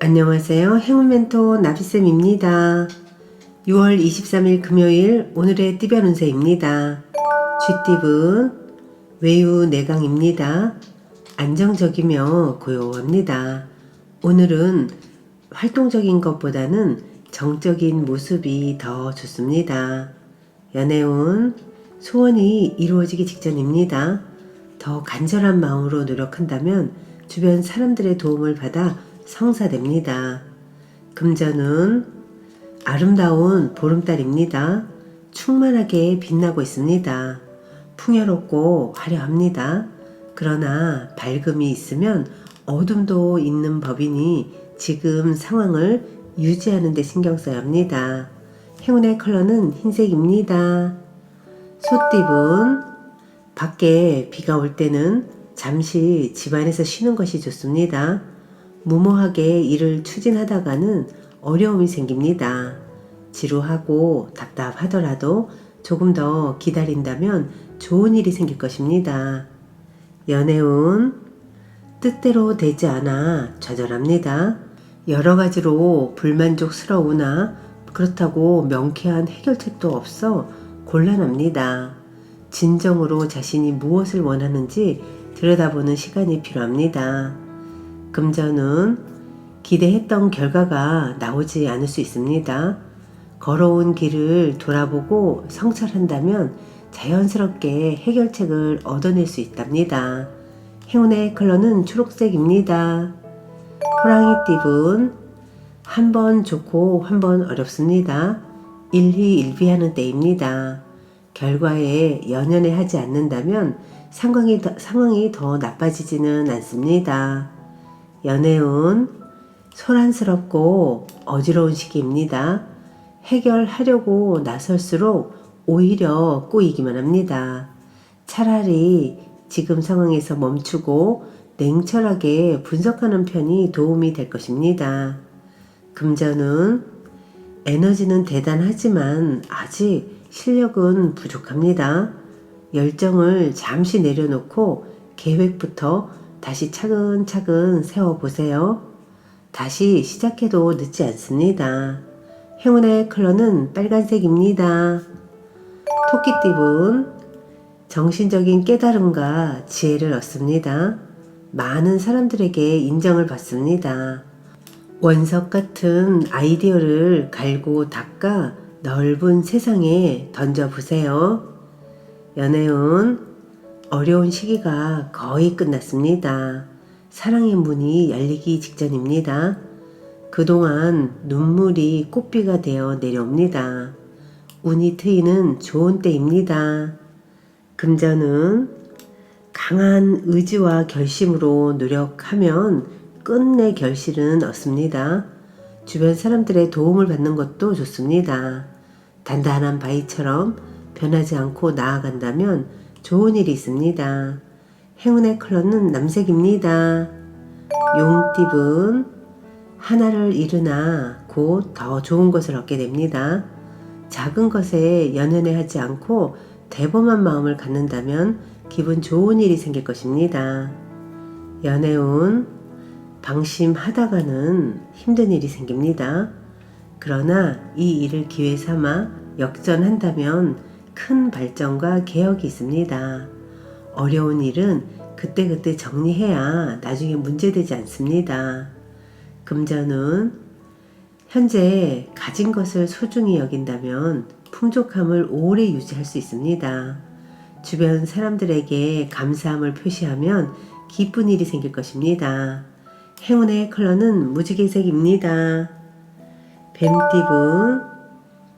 안녕하세요. 행운멘토 나비쌤입니다. 6월 23일 금요일 오늘의 띠별 운세입니다. 쥐띠분 외유내강입니다. 안정적이며 고요합니다. 오늘은 활동적인 것보다는 정적인 모습이 더 좋습니다. 연애운 소원이 이루어지기 직전입니다. 더 간절한 마음으로 노력한다면 주변 사람들의 도움을 받아 성사됩니다. 금전은 아름다운 보름달입니다. 충만하게 빛나고 있습니다. 풍요롭고 화려합니다. 그러나 밝음이 있으면 어둠도 있는 법이니 지금 상황을 유지하는 데 신경 써야 합니다. 행운의 컬러는 흰색입니다. 소띠분 밖에 비가 올 때는 잠시 집안에서 쉬는 것이 좋습니다. 무모하게 일을 추진하다가는 어려움이 생깁니다. 지루하고 답답하더라도 조금 더 기다린다면 좋은 일이 생길 것입니다. 연애운 뜻대로 되지 않아 좌절합니다. 여러 가지로 불만족스러우나 그렇다고 명쾌한 해결책도 없어 곤란합니다. 진정으로 자신이 무엇을 원하는지 들여다보는 시간이 필요합니다. 금전은 기대했던 결과가 나오지 않을 수 있습니다. 걸어온 길을 돌아보고 성찰한다면 자연스럽게 해결책을 얻어낼 수 있답니다. 행운의 컬러는 초록색입니다. 호랑이띠분 한 번 좋고 한 번 어렵습니다. 일희일비하는 때입니다. 결과에 연연해 하지 않는다면 상황이 더 나빠지지는 않습니다. 연애운 소란스럽고 어지러운 시기입니다. 해결하려고 나설수록 오히려 꼬이기만 합니다. 차라리 지금 상황에서 멈추고 냉철하게 분석하는 편이 도움이 될 것입니다. 금전은 에너지는 대단하지만 아직 실력은 부족합니다. 열정을 잠시 내려놓고 계획부터 다시 차근차근 세워보세요. 다시 시작해도 늦지 않습니다. 행운의 컬러는 빨간색입니다. 토끼띠분 정신적인 깨달음과 지혜를 얻습니다. 많은 사람들에게 인정을 받습니다. 원석 같은 아이디어를 갈고 닦아 넓은 세상에 던져보세요. 연애운 어려운 시기가 거의 끝났습니다. 사랑의 문이 열리기 직전입니다. 그동안 눈물이 꽃비가 되어 내려옵니다. 운이 트이는 좋은 때입니다. 금전은 강한 의지와 결심으로 노력하면 끝내 결실은 얻습니다. 주변 사람들의 도움을 받는 것도 좋습니다. 단단한 바위처럼 변하지 않고 나아간다면 좋은 일이 있습니다. 행운의 컬러는 남색입니다. 용띠분 하나를 잃으나 곧 더 좋은 것을 얻게 됩니다. 작은 것에 연연해 하지 않고 대범한 마음을 갖는다면 기분 좋은 일이 생길 것입니다. 연애운 방심하다가는 힘든 일이 생깁니다. 그러나 이 일을 기회 삼아 역전한다면 큰 발전과 개혁이 있습니다. 어려운 일은 그때그때 정리해야 나중에 문제되지 않습니다. 금전은 현재 가진 것을 소중히 여긴다면 풍족함을 오래 유지할 수 있습니다. 주변 사람들에게 감사함을 표시하면 기쁜 일이 생길 것입니다. 행운의 컬러는 무지개색입니다. 뱀띠분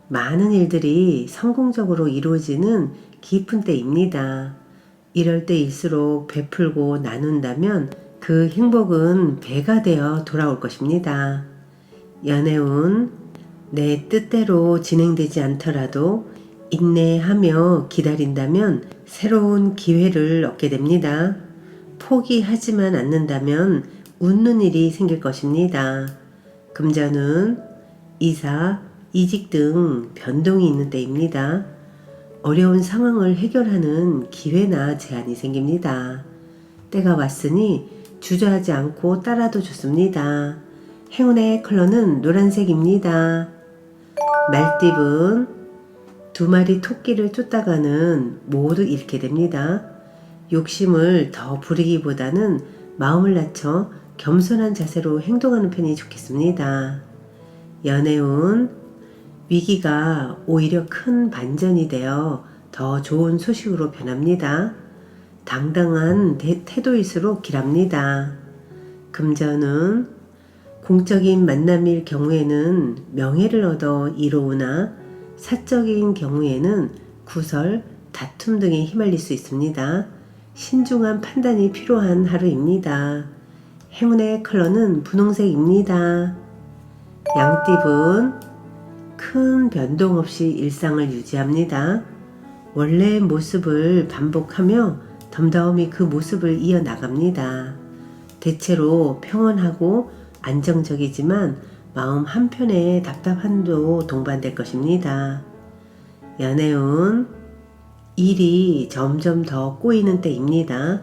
많은 일들이 성공적으로 이루어지는 깊은 때입니다. 이럴 때일수록 베풀고 나눈다면 그 행복은 배가 되어 돌아올 것입니다. 연애운 내 뜻대로 진행되지 않더라도 인내하며 기다린다면 새로운 기회를 얻게 됩니다. 포기하지만 않는다면 웃는 일이 생길 것입니다. 금전은 이사, 이직 등 변동이 있는 때입니다. 어려운 상황을 해결하는 기회나 제한이 생깁니다. 때가 왔으니 주저하지 않고 따라도 좋습니다. 행운의 컬러는 노란색입니다. 말띠분, 2마리 토끼를 쫓다가는 모두 잃게 됩니다. 욕심을 더 부리기보다는 마음을 낮춰 겸손한 자세로 행동하는 편이 좋겠습니다. 연애운, 위기가 오히려 큰 반전이 되어 더 좋은 소식으로 변합니다. 당당한 태도일수록 길합니다. 금전운, 공적인 만남일 경우에는 명예를 얻어 이로우나 사적인 경우에는 구설, 다툼 등에 휘말릴 수 있습니다. 신중한 판단이 필요한 하루입니다. 행운의 컬러는 분홍색입니다. 양띠분, 큰 변동 없이 일상을 유지합니다. 원래의 모습을 반복하며 덤덤히 그 모습을 이어나갑니다. 대체로 평온하고 안정적이지만 마음 한편에 답답함도 동반될 것입니다. 연애운, 일이 점점 더 꼬이는 때입니다.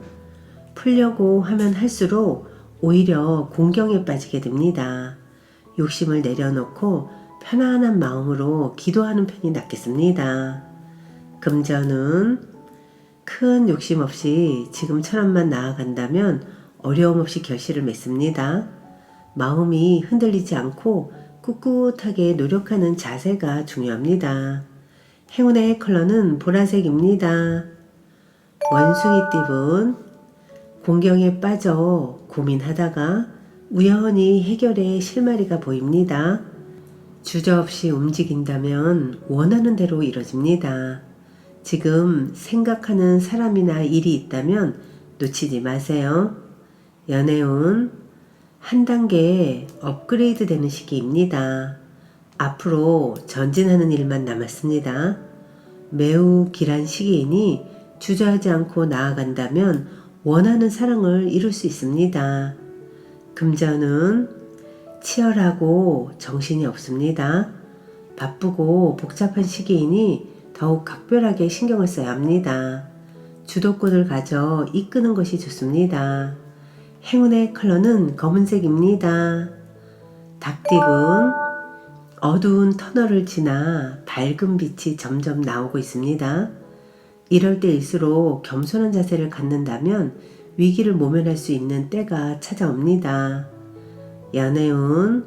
풀려고 하면 할수록 오히려 공경에 빠지게 됩니다. 욕심을 내려놓고 편안한 마음으로 기도하는 편이 낫겠습니다. 금전운, 큰 욕심 없이 지금처럼만 나아간다면 어려움 없이 결실을 맺습니다. 마음이 흔들리지 않고 꿋꿋하게 노력하는 자세가 중요합니다. 행운의 컬러는 보라색입니다. 원숭이띠분, 공경에 빠져 고민하다가 우연히 해결의 실마리가 보입니다. 주저없이 움직인다면 원하는 대로 이뤄집니다. 지금 생각하는 사람이나 일이 있다면 놓치지 마세요. 연애운, 한 단계 업그레이드 되는 시기입니다. 앞으로 전진하는 일만 남았습니다. 매우 길한 시기이니 주저하지 않고 나아간다면 원하는 사랑을 이룰 수 있습니다. 금전은 치열하고 정신이 없습니다. 바쁘고 복잡한 시기이니 더욱 각별하게 신경을 써야 합니다. 주도권을 가져 이끄는 것이 좋습니다. 행운의 컬러는 검은색입니다. 닭띠분, 어두운 터널을 지나 밝은 빛이 점점 나오고 있습니다. 이럴 때일수록 겸손한 자세를 갖는다면 위기를 모면할 수 있는 때가 찾아옵니다. 연애운,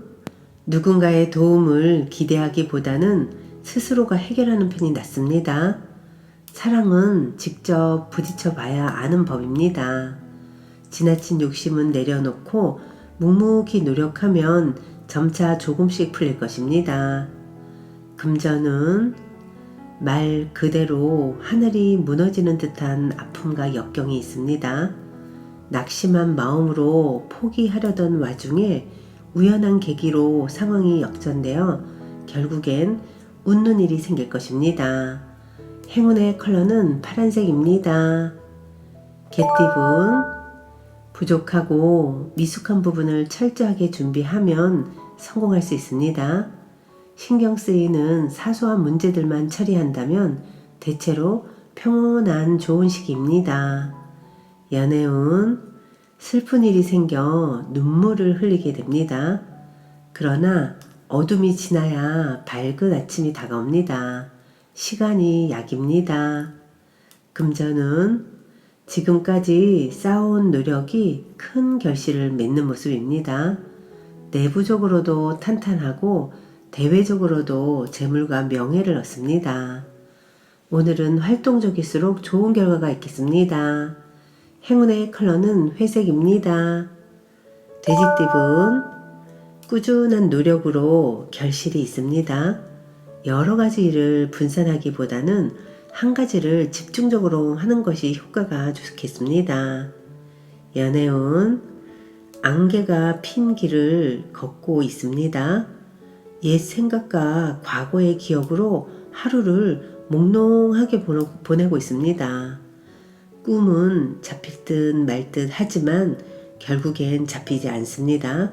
누군가의 도움을 기대하기보다는 스스로가 해결하는 편이 낫습니다. 사랑은 직접 부딪혀 봐야 아는 법입니다. 지나친 욕심은 내려놓고 묵묵히 노력하면 점차 조금씩 풀릴 것입니다. 금전은 말 그대로 하늘이 무너지는 듯한 아픔과 역경이 있습니다. 낙심한 마음으로 포기하려던 와중에 우연한 계기로 상황이 역전되어 결국엔 웃는 일이 생길 것입니다. 행운의 컬러는 파란색입니다. 개띠분, 부족하고 미숙한 부분을 철저하게 준비하면 성공할 수 있습니다. 신경 쓰이는 사소한 문제들만 처리한다면 대체로 평온한 좋은 시기입니다. 연애운, 슬픈 일이 생겨 눈물을 흘리게 됩니다. 그러나 어둠이 지나야 밝은 아침이 다가옵니다. 시간이 약입니다. 금전은 지금까지 쌓아온 노력이 큰 결실을 맺는 모습입니다. 내부적으로도 탄탄하고 대외적으로도 재물과 명예를 얻습니다. 오늘은 활동적일수록 좋은 결과가 있겠습니다. 행운의 컬러는 회색입니다. 돼지띠분, 꾸준한 노력으로 결실이 있습니다. 여러 가지 일을 분산하기보다는 한 가지를 집중적으로 하는 것이 효과가 좋겠습니다. 연애운, 안개가 핀 길을 걷고 있습니다. 옛 생각과 과거의 기억으로 하루를 몽롱하게 보내고 있습니다. 꿈은 잡힐 듯 말 듯 하지만 결국엔 잡히지 않습니다.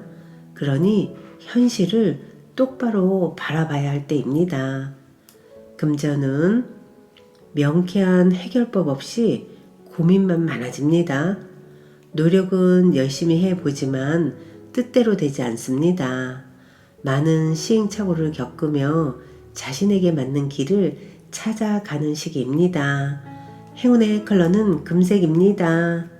그러니 현실을 똑바로 바라봐야 할 때입니다. 금전은 명쾌한 해결법 없이 고민만 많아집니다. 노력은 열심히 해보지만 뜻대로 되지 않습니다. 많은 시행착오를 겪으며 자신에게 맞는 길을 찾아가는 시기입니다. 행운의 컬러는 금색입니다.